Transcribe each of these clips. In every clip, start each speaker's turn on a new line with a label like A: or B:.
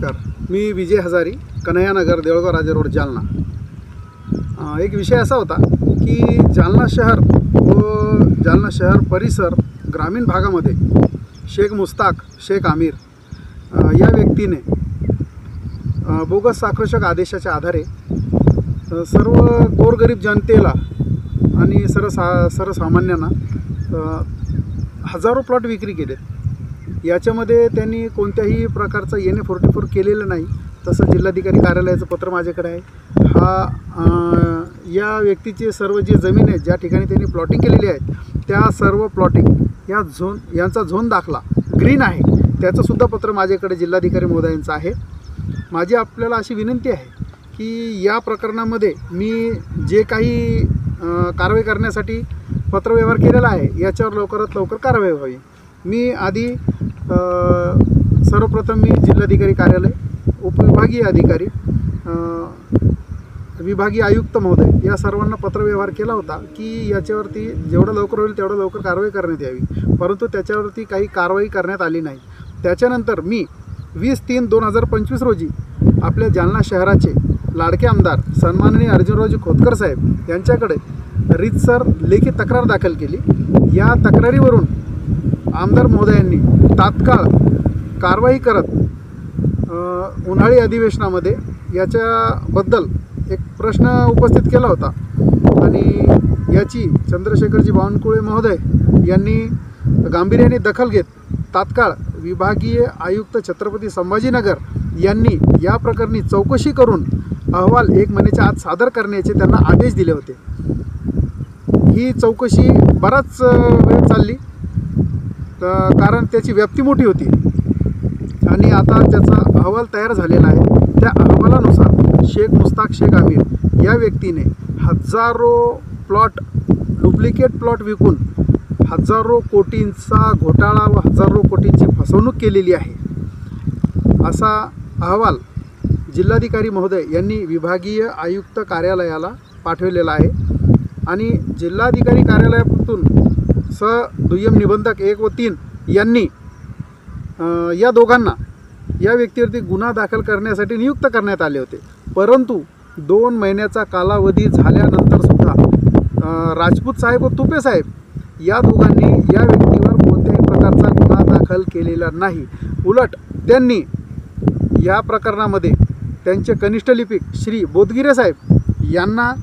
A: नमस्कार, मी विजय हजारी, कन्हैयानगर, देऊळगाव राजा रोड, जालना। एक विषय असा होता की जालना शहर व जालना शहर परिसर ग्रामीण भागामध्ये शेख मुस्ताक शेख आमिर या व्यक्तीने बोगस साक्रोशक आदेशाच्या आधारे सर्व गोरगरीब जनतेला आणि सर्वसामान्यांना हजारो प्लॉट विक्री केले। याच्यामध्ये त्यांनी कोणत्याही प्रकारचं NA-44 केलेलं नाही। तसं जिल्हाधिकारी कार्यालयाचं पत्र माझ्याकडे आहे। या व्यक्तीची सर्व जी जमीन आहे, ज्या ठिकाणी त्यांनी प्लॉटिंग केलेली आहे, त्या सर्व प्लॉटिंग यांचा झोन दाखला ग्रीन आहे, त्याचंसुद्धा पत्र माझ्याकडे जिल्हाधिकारी महोदयांचं आहे। माझी आपल्याला अशी विनंती आहे की या प्रकरणामध्ये मी जे काही कारवाई करण्यासाठी पत्रव्यवहार केलेला आहे, याच्यावर लवकरात लवकर कारवाई व्हावी। मी आधी सर्वप्रथम मी जिल्हाधिकारी कार्यालय, उपविभागीय अधिकारी, विभागीय आयुक्त महोदय या सर्वांना पत्रव्यवहार केला होता की याच्यावरती जेवढं लवकर होईल तेवढं लवकर कारवाई करण्यात यावी, परंतु त्याच्यावरती काही कारवाई करण्यात आली नाही। त्याच्यानंतर मी 20/3/2025 रोजी आपल्या जालना शहराचे लाडके आमदार सन्माननीय अर्जुनरावजी खोतकर साहेब यांच्याकडे रीतसर लेखी तक्रार दाखल केली। या तक्रारीवरून आमदार महोदयांनी तात्काळ कारवाई करत उन्हाळी अधिवेशनामध्ये याच्याबद्दल एक प्रश्न उपस्थित केला होता आणि याची चंद्रशेखरजी बावनकुळे महोदय यांनी गांभीर्याने दखल घेत तात्काळ विभागीय आयुक्त छत्रपती संभाजीनगर यांनी या प्रकरणी चौकशी करून अहवाल 1 महिन्याच्या आत सादर करण्याचे त्यांना आदेश दिले होते। ही चौकशी बराच वेळ चालली, कारण त्याची व्याप्ती मोठी होती आणि आता त्याचा अहवाल तयार झालेला आहे। त्या अहवालानुसार शेख मुस्ताक शेख आमिर या व्यक्तीने हजारो प्लॉट, डुप्लिकेट प्लॉट विकून हजारो कोटींचा घोटाळा व हजारो कोटींची फसवणूक केलेली आहे, असा अहवाल जिल्हाधिकारी महोदय यांनी विभागीय आयुक्त कार्यालयाला पाठवलेला आहे आणि जिल्हाधिकारी कार्यालयातून दुय्यम निबंधक 1 व 3 यांनी या दोघांना या व्यक्तीवरती गुन्हा दाखल करण्यासाठी नियुक्त करण्यात आले होते, परंतु 2 महिन्याचा कालावधी झाल्यानंतरसुद्धा राजपूत साहेब व तुपे साहेब या दोघांनी या व्यक्तीवर कोणत्याही प्रकारचा गुन्हा दाखल केलेला नाही। उलट त्यांनी या प्रकरणामध्ये त्यांचे कनिष्ठ लिपिक श्री बोधगिरे साहेब यांना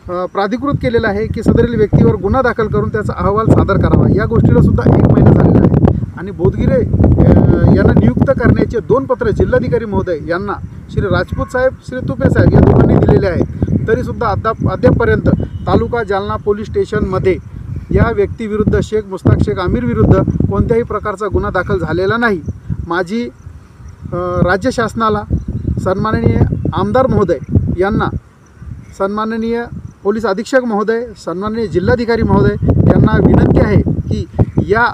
A: प्राधिकृत केलेलं आहे की सदरील व्यक्तीवर गुन्हा दाखल करून त्याचा अहवाल सादर करावा। या गोष्टीला सुद्धा 1 महिना झालेला आहे आणि बोधगिरे यांना नियुक्त करण्याचे 2 पत्र जिल्हाधिकारी महोदय यांना श्री राजपूत साहेब, श्री तुपे साहेब या दोघांनी दिलेले आहेत। तरीसुद्धा अद्यापपर्यंत तालुका जालना पोलीस स्टेशनमध्ये या व्यक्तीविरुद्ध, शेख मुस्ताक शेख आमिर विरुद्ध कोणत्याही प्रकारचा गुन्हा दाखल झालेला नाही। माझी राज्य शासनाला, सन्माननीय आमदार महोदय यांना, सन्माननीय पोलीस अधीक्षक महोदय, सन्माननीय जिल्हाधिकारी महोदय यांना विनंती आहे की या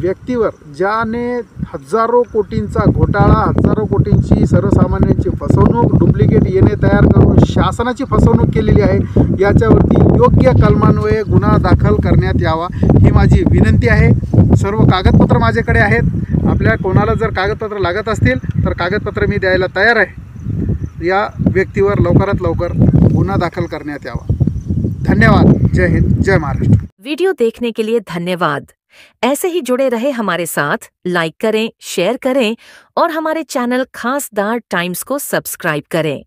A: व्यक्तीवर, ज्याने हजारो कोटींचा घोटाळा, हजारो कोटींची सर्वसामान्यांची फसवणूक, डुप्लिकेट NA तयार करून शासनाची फसवणूक केलेली आहे, याच्यावरती योग्य कलमान्वये गुन्हा दाखल करण्यात यावा, ही माझी विनंती आहे। सर्व कागदपत्र माझ्याकडे आहेत। आपल्या कोणाला जर कागदपत्र लागत असतील तर कागदपत्र मी द्यायला तयार आहे। या व्यक्तीवर लवकरात लवकर गुन्हा दाखल करण्यात यावा। धन्यवाद। जय हिंद, जय महाराष्ट्र।
B: वीडियो देखने के लिए धन्यवाद। ऐसे ही जुड़े रहे हमारे साथ, लाइक करें, शेयर करें और हमारे चैनल खासदार टाइम्स को सब्सक्राइब करें।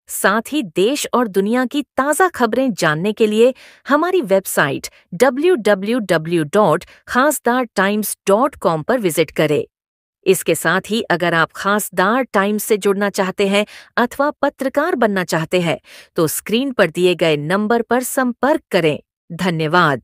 B: साथ ही देश और दुनिया की ताज़ा खबरें जानने के लिए हमारी वेबसाइट www.khasdartimes.com पर विजिट करें। इसके साथ ही अगर आप खासदार टाइम्स से जुड़ना चाहते हैं अथवा पत्रकार बनना चाहते हैं तो स्क्रीन पर दिए गए नंबर पर संपर्क करें। धन्यवाद।